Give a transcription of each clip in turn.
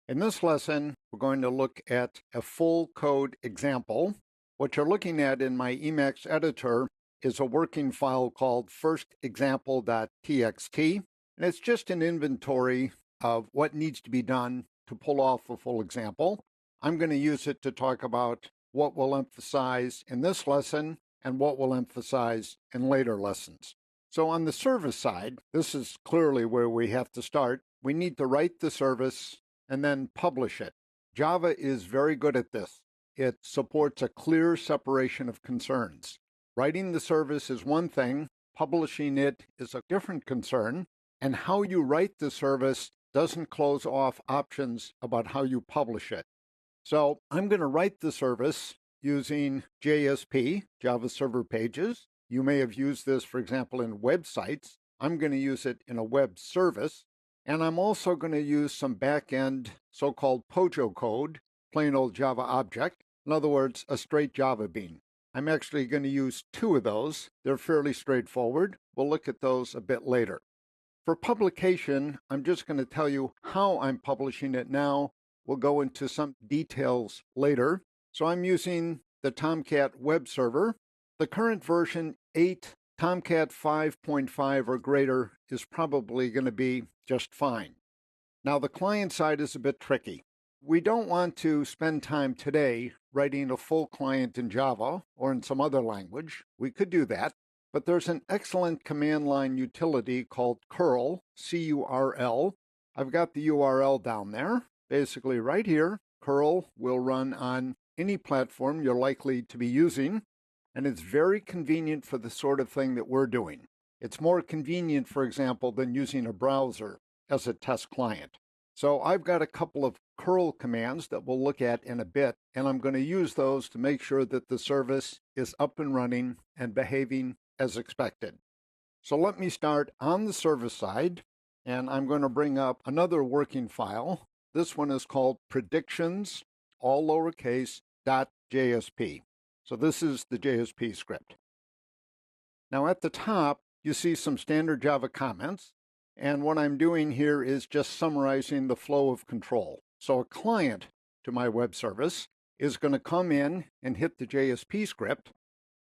In this lesson, we're going to look at a full code example. What you're looking at in my Emacs editor is a working file called firstexample.txt, and it's just an inventory of what needs to be done to pull off a full example. I'm going to use it to talk about what we'll emphasize in this lesson and what we'll emphasize in later lessons. So on the service side, this is clearly where we have to start. We need to write the service and then publish it. Java is very good at this. It supports a clear separation of concerns. Writing the service is one thing, publishing it is a different concern, and how you write the service doesn't close off options about how you publish it. So I'm going to write the service using JSP, Java Server Pages. You may have used this, for example, in websites. I'm going to use it in a web service. And I'm also going to use some back-end so-called POJO code, plain old Java object. In other words, a straight Java bean. I'm actually going to use two of those. They're fairly straightforward. We'll look at those a bit later. For publication, I'm just going to tell you how I'm publishing it now. We'll go into some details later. So I'm using the Tomcat web server. The current version 8, Tomcat 5.5 or greater is probably going to be just fine. Now the client side is a bit tricky. We don't want to spend time today writing a full client in Java or in some other language. We could do that, but there's an excellent command line utility called curl, C-U-R-L. I've got the URL down there. Basically right here, curl will run on any platform you're likely to be using, and it's very convenient for the sort of thing that we're doing. It's more convenient, for example, than using a browser as a test client. So I've got a couple of curl commands that we'll look at in a bit, and I'm going to use those to make sure that the service is up and running and behaving as expected. So let me start on the service side, and I'm going to bring up another working file. This one is called predictions, all lowercase, .jsp. So this is the JSP script. Now at the top, you see some standard Java comments. And what I'm doing here is just summarizing the flow of control. So a client to my web service is going to come in and hit the JSP script.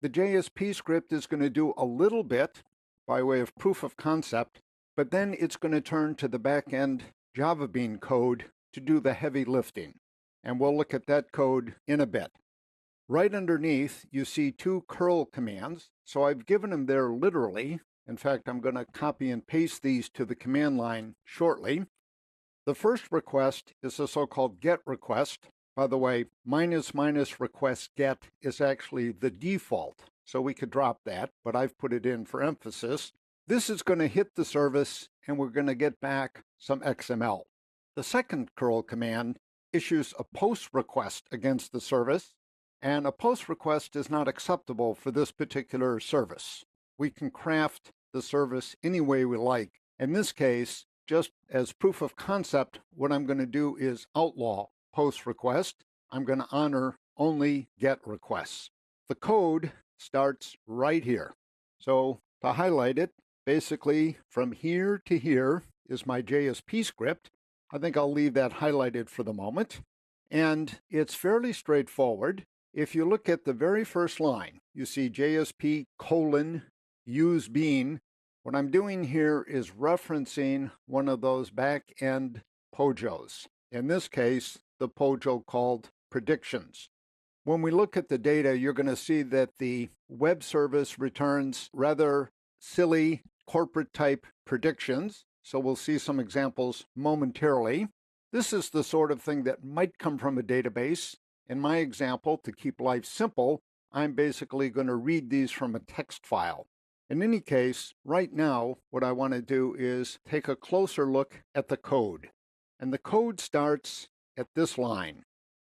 The JSP script is going to do a little bit by way of proof of concept, but then it's going to turn to the back-end Java Bean code to do the heavy lifting. And we'll look at that code in a bit. Right underneath, you see two curl commands. So I've given them there literally. In fact, I'm going to copy and paste these to the command line shortly. The first request is a so-called get request. By the way, -- request get is actually the default. So we could drop that, but I've put it in for emphasis. This is going to hit the service, and we're going to get back some XML. The second curl command issues a post request against the service, and a post request is not acceptable for this particular service. We can craft the service any way we like. In this case, just as proof of concept, what I'm going to do is outlaw post request. I'm going to honor only get requests. The code starts right here. So to highlight it, basically from here to here is my JSP script. I think I'll leave that highlighted for the moment. And it's fairly straightforward. If you look at the very first line, you see JSP : use bean. What I'm doing here is referencing one of those back-end POJOs. In this case, the POJO called predictions. When we look at the data, you're going to see that the web service returns rather silly corporate type predictions. So we'll see some examples momentarily. This is the sort of thing that might come from a database. In my example, to keep life simple, I'm basically going to read these from a text file. In any case, right now, what I want to do is take a closer look at the code. And the code starts at this line.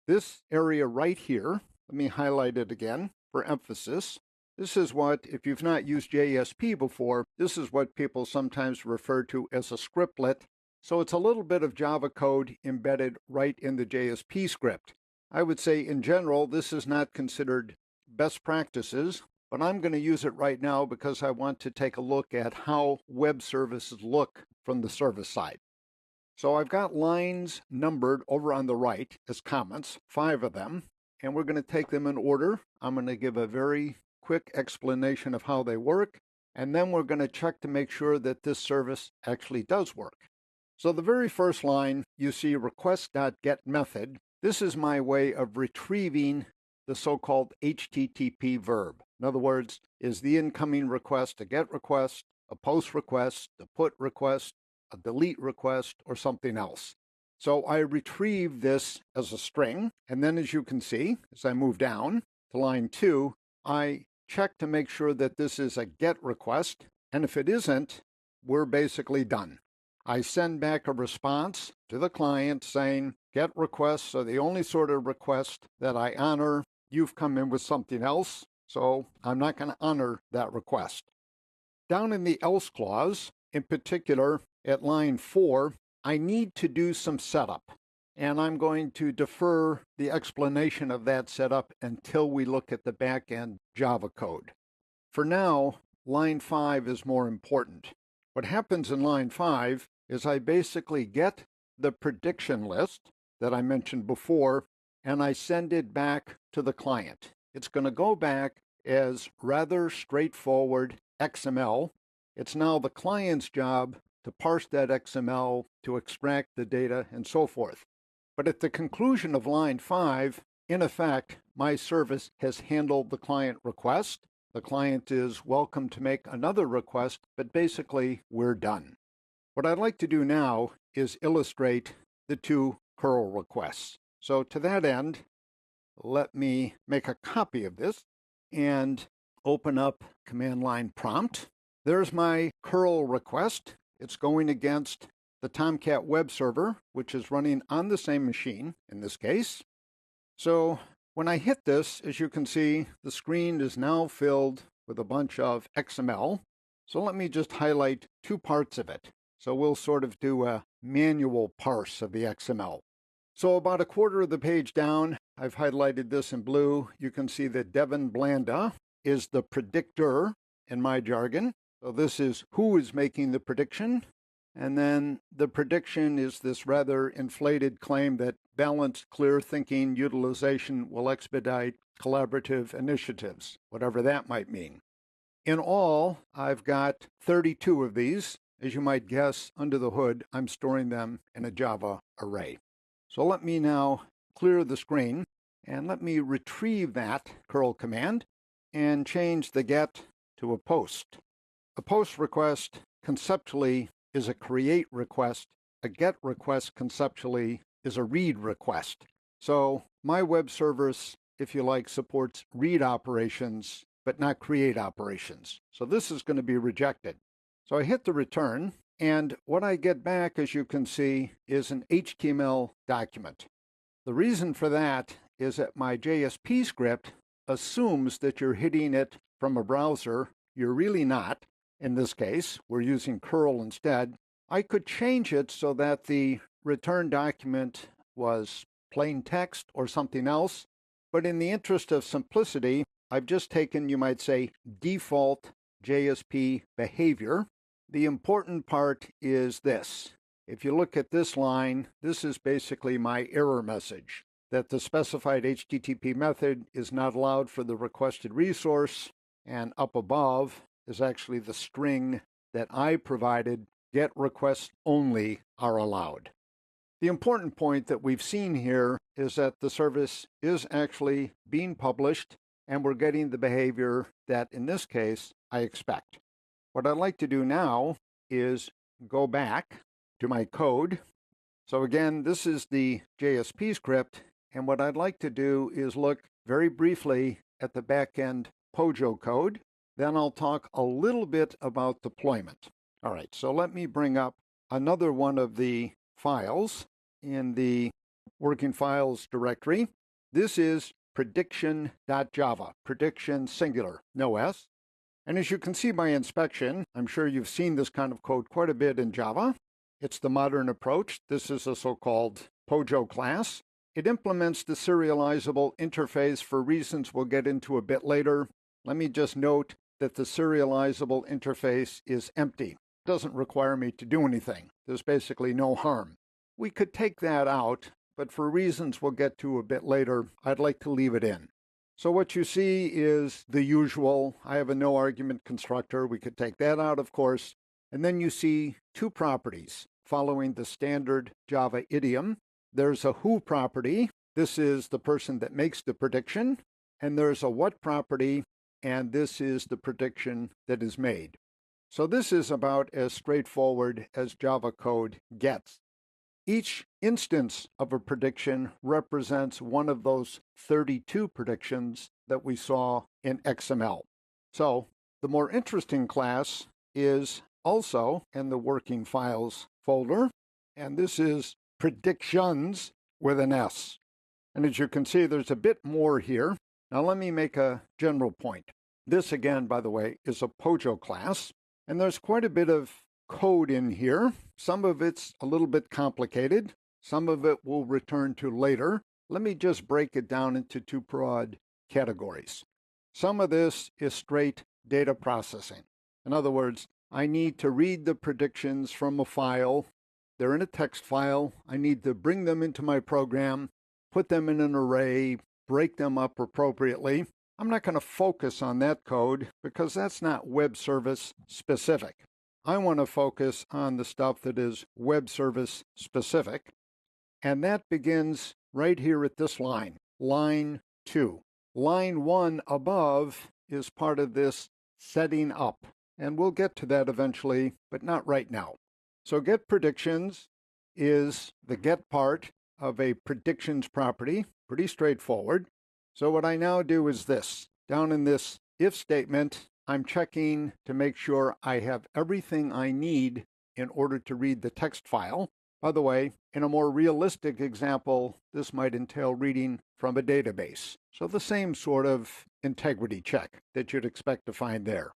This area right here, let me highlight it again for emphasis. This is what, if you've not used JSP before, this is what people sometimes refer to as a scriptlet. So it's a little bit of Java code embedded right in the JSP script. I would say in general, this is not considered best practices, but I'm going to use it right now because I want to take a look at how web services look from the service side. So I've got lines numbered over on the right as comments, 5 of them, and we're going to take them in order. I'm going to give a very quick explanation of how they work, and then we're going to check to make sure that this service actually does work. So the very first line, you see request.getMethod. This is my way of retrieving the so-called HTTP verb. In other words, is the incoming request a GET request, a POST request, a PUT request, a delete request, or something else. So I retrieve this as a string, and then as you can see, as I move down to line 2, I check to make sure that this is a GET request, and if it isn't, we're basically done. I send back a response to the client saying, GET requests are the only sort of request that I honor. You've come in with something else, so I'm not going to honor that request. Down in the else clause, in particular, at line 4, I need to do some setup, and I'm going to defer the explanation of that setup until we look at the back-end Java code. For now, line 5 is more important. What happens in line 5 is I basically get the prediction list that I mentioned before, and I send it back to the client. It's going to go back as rather straightforward XML. It's now the client's job to parse that XML, to extract the data, and so forth. But at the conclusion of line 5, in effect, my service has handled the client request. The client is welcome to make another request, but basically, we're done. What I'd like to do now is illustrate the 2 curl requests. So to that end, let me make a copy of this and open up command line prompt. There's my curl request. It's going against the Tomcat web server, which is running on the same machine in this case. So when I hit this, as you can see, the screen is now filled with a bunch of XML. So let me just highlight 2 parts of it. So we'll sort of do a manual parse of the XML. So about a quarter of the page down, I've highlighted this in blue. You can see that Devin Blanda is the predictor in my jargon. So this is who is making the prediction. And then the prediction is this rather inflated claim that balanced, clear thinking utilization will expedite collaborative initiatives, whatever that might mean. In all, I've got 32 of these. As you might guess, under the hood, I'm storing them in a Java array. So let me now clear the screen and let me retrieve that curl command and change the GET to a POST. A POST request conceptually is a create request. A GET request conceptually is a read request. So my web service, if you like, supports read operations, but not create operations. So this is going to be rejected. So I hit the return, and what I get back, as you can see, is an HTML document. The reason for that is that my JSP script assumes that you're hitting it from a browser. You're really not. In this case, we're using curl instead. I could change it so that the return document was plain text or something else, but in the interest of simplicity, I've just taken, you might say, default JSP behavior. The important part is this. If you look at this line, this is basically my error message, that the specified HTTP method is not allowed for the requested resource, and up above is actually the string that I provided, GET requests only are allowed. The important point that we've seen here is that the service is actually being published, and we're getting the behavior that, in this case, I expect. What I'd like to do now is go back to my code. So again, this is the JSP script, and what I'd like to do is look very briefly at the backend Pojo code. Then I'll talk a little bit about deployment. All right, so let me bring up another one of the files in the working files directory. This is prediction.java, prediction singular, no S. And as you can see by inspection, I'm sure you've seen this kind of code quite a bit in Java. It's the modern approach. This is a so-called Pojo class. It implements the serializable interface for reasons we'll get into a bit later. Let me just note that the serializable interface is empty. It doesn't require me to do anything. There's basically no harm. we could take that out, but for reasons we'll get to a bit later, I'd like to leave it in. So what you see is the usual. I have a no argument constructor. We could take that out, of course. And then you see two properties following the standard Java idiom. There's a who property. This is the person that makes the prediction. And there's a what property, and this is the prediction that is made. So this is about as straightforward as Java code gets. Each instance of a prediction represents one of those 32 predictions that we saw in XML. So the more interesting class is also in the working files folder, and this is predictions with an S. And as you can see, there's a bit more here. Now let me make a general point. This again, by the way, is a Pojo class, and there's quite a bit of code in here. Some of it's a little bit complicated. Some of it we'll return to later. Let me just break it down into two broad categories. Some of this is straight data processing. In other words, I need to read the predictions from a file. They're in a text file. I need to bring them into my program, put them in an array, break them up appropriately. I'm not going to focus on that code because that's not web service specific. I want to focus on the stuff that is web service specific. And that begins right here at this line, line 2. Line 1 above is part of this setting up. And we'll get to that eventually, but not right now. So get predictions is the get part of a predictions property. Pretty straightforward. So what I now do is this. Down in this if statement, I'm checking to make sure I have everything I need in order to read the text file. By the way, in a more realistic example, this might entail reading from a database. So the same sort of integrity check that you'd expect to find there.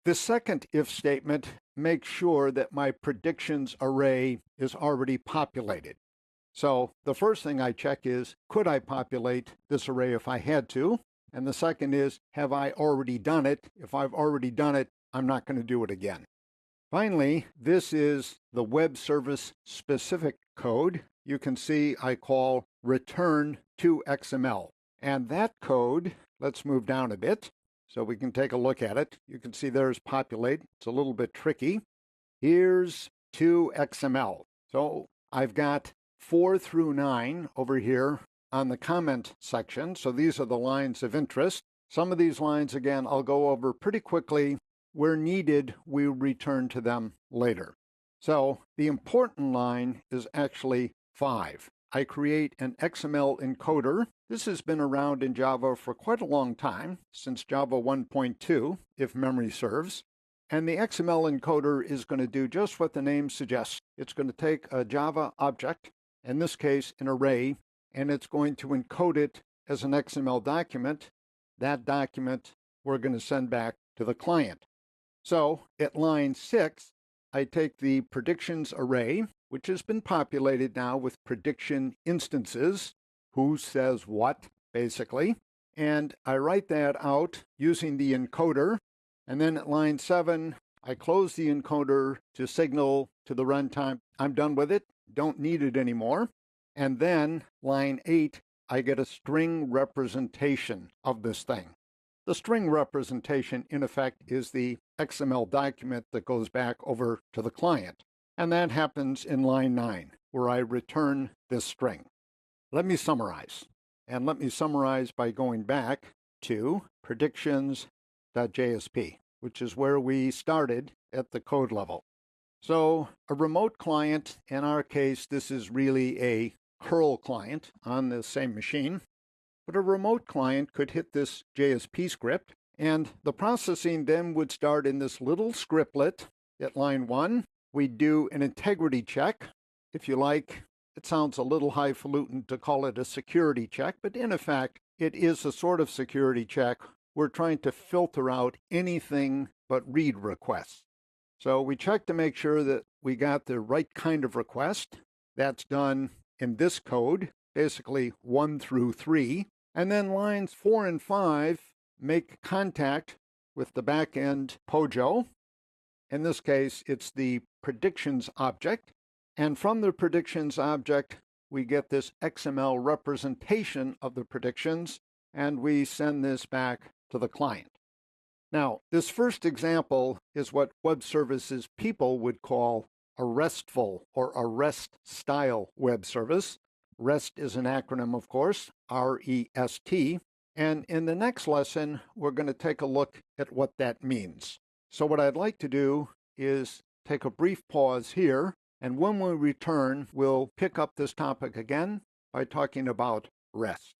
The second if statement makes sure that my predictions array is already populated. So the first thing I check is, could I populate this array if I had to? And the second is, have I already done it? If I've already done it, I'm not going to do it again. Finally, this is the web service specific code. You can see I call return to XML. And that code, let's move down a bit so we can take a look at it. You can see there's populate. It's a little bit tricky. Here's to XML. So I've got 4 through 9 over here on the comment section. So these are the lines of interest. Some of these lines, again, I'll go over pretty quickly. Where needed, we return to them later. So the important line is actually 5. I create an XML encoder. This has been around in Java for quite a long time, since Java 1.2, if memory serves. And the XML encoder is going to do just what the name suggests. It's going to take a Java object, in this case an array, and it's going to encode it as an XML document. That document we're going to send back to the client. So at line 6, I take the predictions array, which has been populated now with prediction instances, who says what, basically, and I write that out using the encoder. And then at line 7, I close the encoder to signal to the runtime, I'm done with it, don't need it anymore. And then line 8, I get a string representation of this thing. The string representation, in effect, is the XML document that goes back over to the client. And that happens in line 9, where I return this string. Let me summarize. And let me summarize by going back to predictions.jsp, which is where we started at the code level. So a remote client, in our case, this is really a curl client on the same machine. But a remote client could hit this JSP script, and the processing then would start in this little scriptlet at line 1. We'd do an integrity check. If you like, it sounds a little highfalutin to call it a security check, but in effect, it is a sort of security check. We're trying to filter out anything but read requests. So we check to make sure that we got the right kind of request. That's done in this code, basically 1 through 3. And then lines 4 and 5 make contact with the backend Pojo. In this case, it's the predictions object. And from the predictions object, we get this XML representation of the predictions, and we send this back to the client. Now, this first example is what web services people would call a RESTful or a REST-style web service. REST is an acronym, of course, R-E-S-T. And in the next lesson, we're going to take a look at what that means. So what I'd like to do is take a brief pause here, and when we return, we'll pick up this topic again by talking about REST.